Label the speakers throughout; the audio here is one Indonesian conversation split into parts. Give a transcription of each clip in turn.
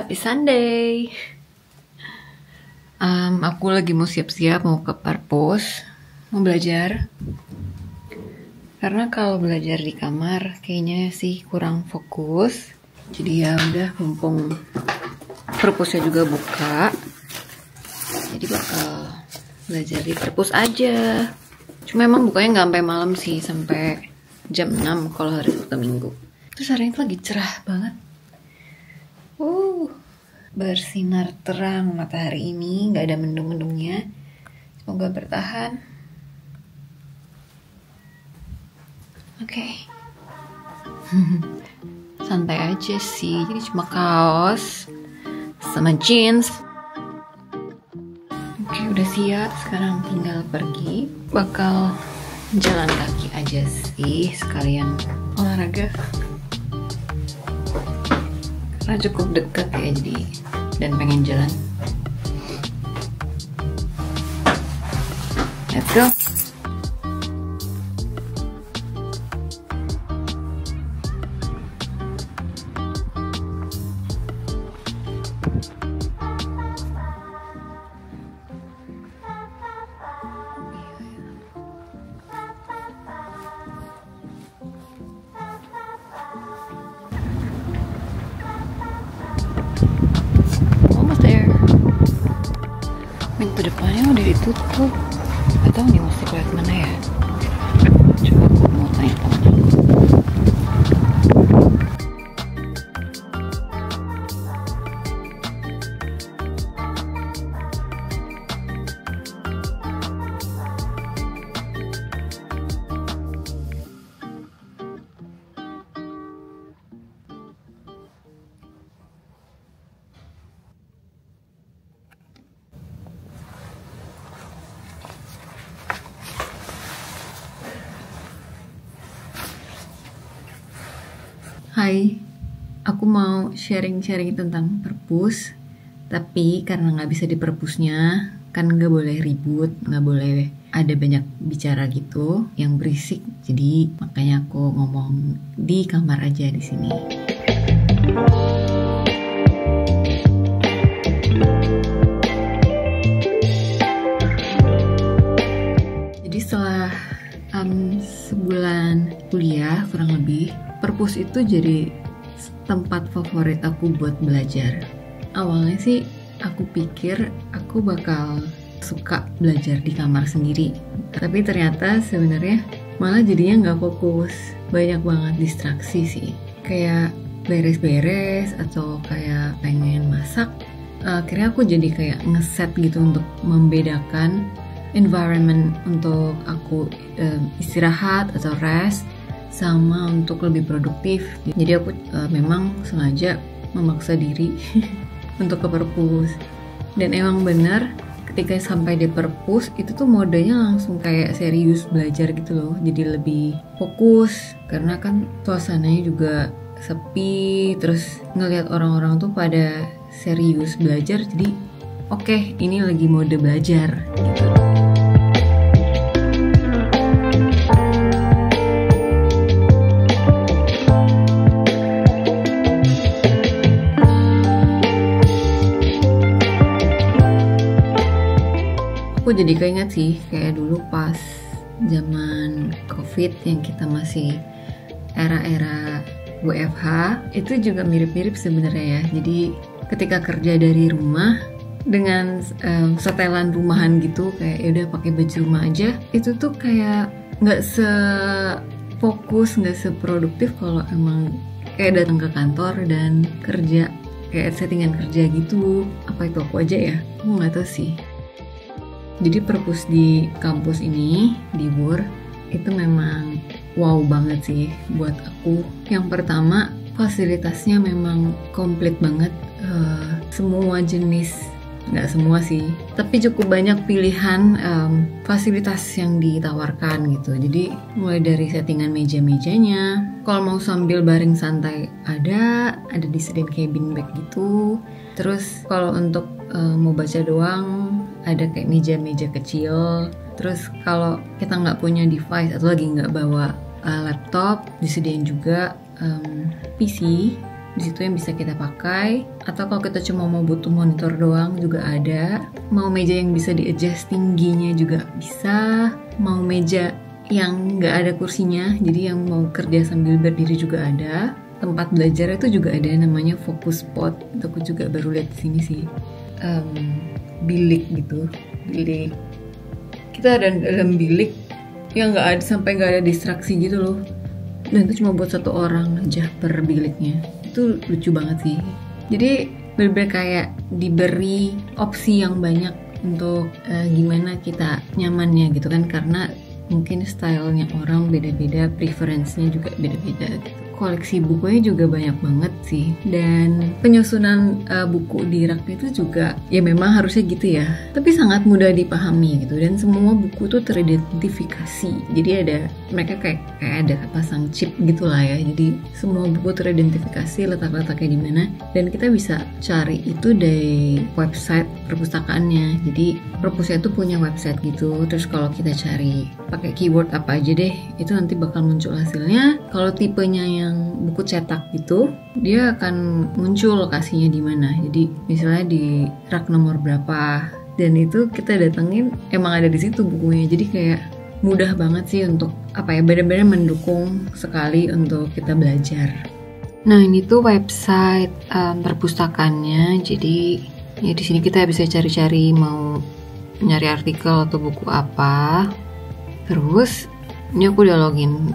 Speaker 1: Happy Sunday. Aku lagi mau siap-siap mau ke perpus, mau belajar. Karena kalau belajar di kamar kayaknya sih kurang fokus. Jadi ya udah, mumpung perpusnya juga buka, jadi bakal belajar di perpus aja. Cuma emang bukanya nggak sampai malam sih, sampai jam 6 kalau hari Sabtu Minggu. Terus hari ini lagi cerah banget. Bersinar terang matahari ini, nggak ada mendung-mendungnya. Semoga bertahan. Oke. Santai aja sih, jadi cuma kaos sama jeans. Oke, udah siap, sekarang tinggal pergi. Bakal jalan kaki aja sih, sekalian olahraga. Karena cukup dekat ya, jadi dan pengen jalan. Let's go. Pintu depannya udah ditutup. Gak tau nih mesti lewat mana ya. Coba aku mau tanya teman aku. Hai, aku mau sharing-sharing tentang perpus. Tapi karena nggak bisa di perpusnya, kan nggak boleh ribut, nggak boleh ada banyak bicara gitu yang berisik. Jadi makanya aku ngomong di kamar aja di sini. Jadi setelah sebulan kuliah kurang lebih, perpus itu jadi tempat favorit aku buat belajar. Awalnya sih aku pikir aku bakal suka belajar di kamar sendiri, tapi ternyata sebenarnya malah jadinya nggak fokus. Banyak banget distraksi sih, kayak beres-beres atau kayak pengen masak. Akhirnya aku jadi kayak ngeset gitu untuk membedakan environment untuk aku istirahat atau rest sama untuk lebih produktif. Jadi aku memang sengaja memaksa diri untuk ke perpus. Dan emang benar ketika sampai di perpus itu tuh modenya langsung kayak serius belajar gitu loh. Jadi lebih fokus karena kan suasananya juga sepi, terus ngelihat orang-orang tuh pada serius belajar. Jadi oke, ini lagi mode belajar gitu. Aku jadi keinget sih kayak dulu pas zaman COVID yang kita masih era-era WFH, itu juga mirip-mirip sebenarnya ya. Jadi ketika kerja dari rumah dengan setelan rumahan gitu, kayak ya udah pakai baju rumah aja, itu tuh kayak nggak sefokus, nggak seproduktif kalau emang kayak datang ke kantor dan kerja kayak settingan kerja gitu. Apa itu aku aja ya? Aku nggak tahu sih. Jadi perpus di kampus ini, di WUR, itu memang wow banget sih buat aku. Yang pertama, fasilitasnya memang komplit banget. Semua jenis, nggak semua sih, tapi cukup banyak pilihan fasilitas yang ditawarkan gitu. Jadi mulai dari settingan meja-mejanya, kalau mau sambil baring santai ada disediain cabin bag gitu. Terus kalau untuk mau baca doang, ada kayak meja-meja kecil. Terus kalau kita nggak punya device atau lagi nggak bawa laptop, disediain juga PC di situ yang bisa kita pakai. Atau kalau kita cuma mau butuh monitor doang juga ada. Mau meja yang bisa di adjust tingginya juga bisa. Mau meja yang nggak ada kursinya, jadi yang mau kerja sambil berdiri juga ada. Tempat belajar itu juga ada, namanya focus spot. Itu aku juga baru lihat di sini sih. Bilik gitu, bilik. Kita ada dalam bilik yang nggak ada, sampai nggak ada distraksi gitu loh. Dan itu cuma buat satu orang aja per biliknya. Itu lucu banget sih. Jadi bener-bener kayak diberi opsi yang banyak untuk gimana kita nyamannya gitu kan, karena mungkin stylenya orang beda-beda, preference-nya juga beda-beda gitu. Koleksi bukunya juga banyak banget sih, dan penyusunan buku di rak itu juga ya memang harusnya gitu ya, tapi sangat mudah dipahami gitu, dan semua buku tuh teridentifikasi. Jadi ada mereka kayak ada pasang chip gitulah ya, jadi semua buku teridentifikasi letak-letaknya di mana, dan kita bisa cari itu dari website perpustakaannya. Jadi perpusat itu punya website gitu, terus kalau kita cari pakai keyword apa aja deh, itu nanti bakal muncul hasilnya. Kalau tipenya yang buku cetak gitu, dia akan muncul lokasinya di mana. Jadi misalnya di rak nomor berapa, dan itu kita datengin emang ada di situ bukunya. Jadi kayak mudah banget sih untuk benar-benar mendukung sekali untuk kita belajar. Nah, ini tuh website perpustakaannya. Jadi ya di sini kita bisa cari-cari mau nyari artikel atau buku apa. Terus ini aku udah login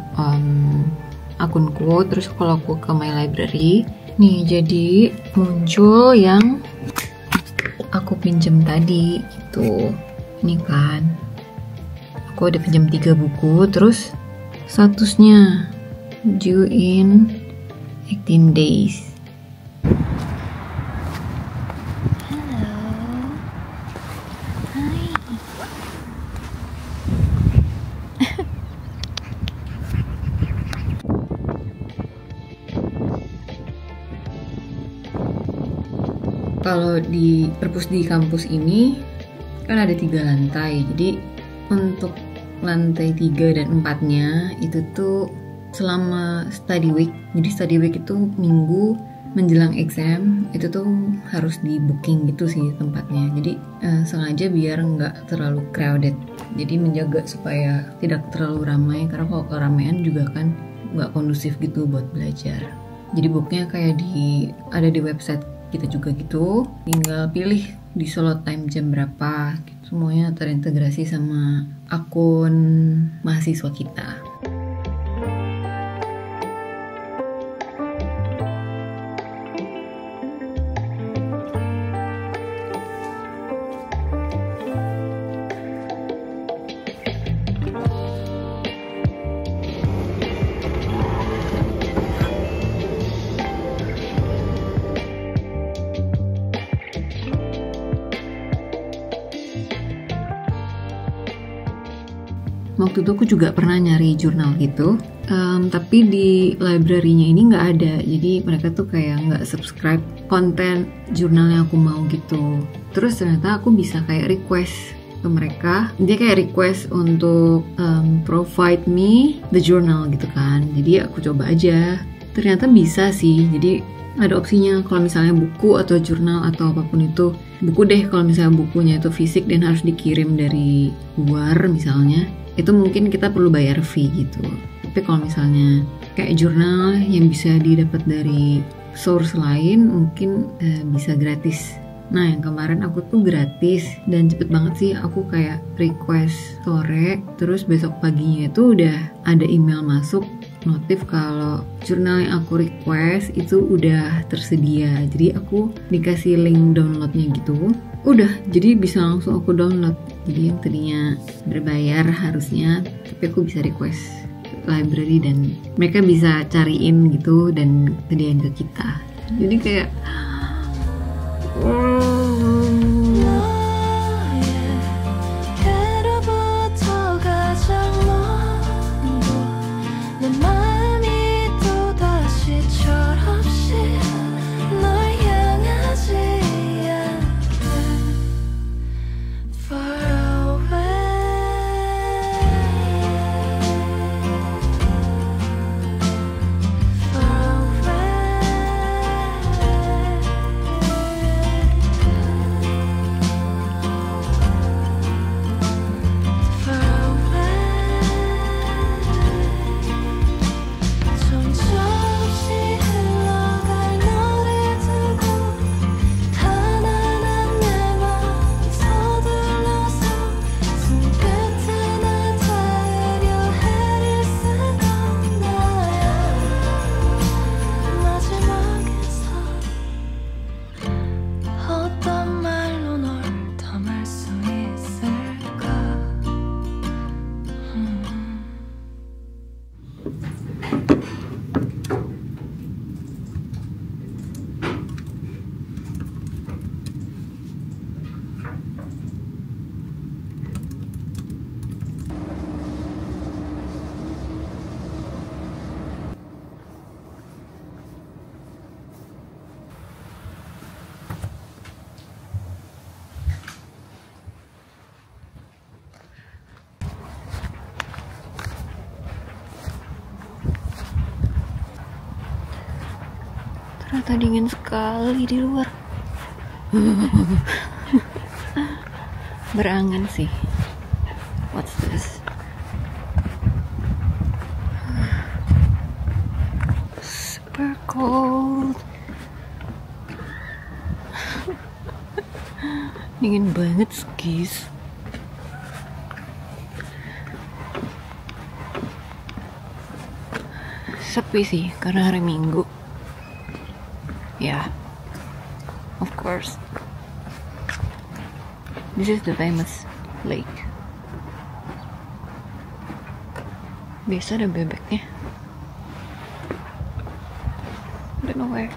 Speaker 1: akunku. Terus kalau aku ke My Library nih, jadi muncul yang aku pinjem tadi gitu. Ini kan aku udah pinjam 3 buku. Terus statusnya due in 18 days. Kalau di perpus di kampus ini kan ada 3 lantai, jadi untuk lantai 3 dan 4-nya itu tuh selama study week. Jadi study week itu minggu menjelang exam, itu tuh harus di booking gitu sih tempatnya. Jadi sengaja biar nggak terlalu crowded, jadi menjaga supaya tidak terlalu ramai, karena kalau keramaian juga kan nggak kondusif gitu buat belajar. Jadi booknya kayak ada di website kita juga gitu, tinggal pilih di slot time jam berapa gitu. Semuanya terintegrasi sama akun mahasiswa kita. Waktu itu aku juga pernah nyari jurnal gitu, tapi di library-nya ini nggak ada. Jadi mereka tuh kayak nggak subscribe konten jurnal yang aku mau gitu. Terus ternyata aku bisa kayak request ke mereka. Dia kayak request untuk provide me the journal gitu kan. Jadi aku coba aja. Ternyata bisa sih. Jadi ada opsinya kalau misalnya buku atau jurnal atau apapun itu. Buku deh kalau misalnya bukunya itu fisik dan harus dikirim dari luar misalnya, itu mungkin kita perlu bayar fee gitu. Tapi kalau misalnya kayak jurnal yang bisa didapat dari source lain, mungkin bisa gratis. Nah, yang kemarin aku tuh gratis dan cepet banget sih. Aku kayak request sore, terus besok paginya itu udah ada email masuk notif kalau jurnal yang aku request itu udah tersedia. Jadi aku dikasih link downloadnya gitu. Udah, jadi bisa langsung aku download. Jadi yang tadinya berbayar harusnya, tapi aku bisa request library dan mereka bisa cariin gitu dan sediain ke kita. Jadi kayak Ternyata dingin sekali di luar. Berangin sih. What's this? Super cold. Dingin banget guys. Sepi sih karena hari Minggu. Yeah, of course. This is the famous lake. Biasa ada bebeknya. I don't know where.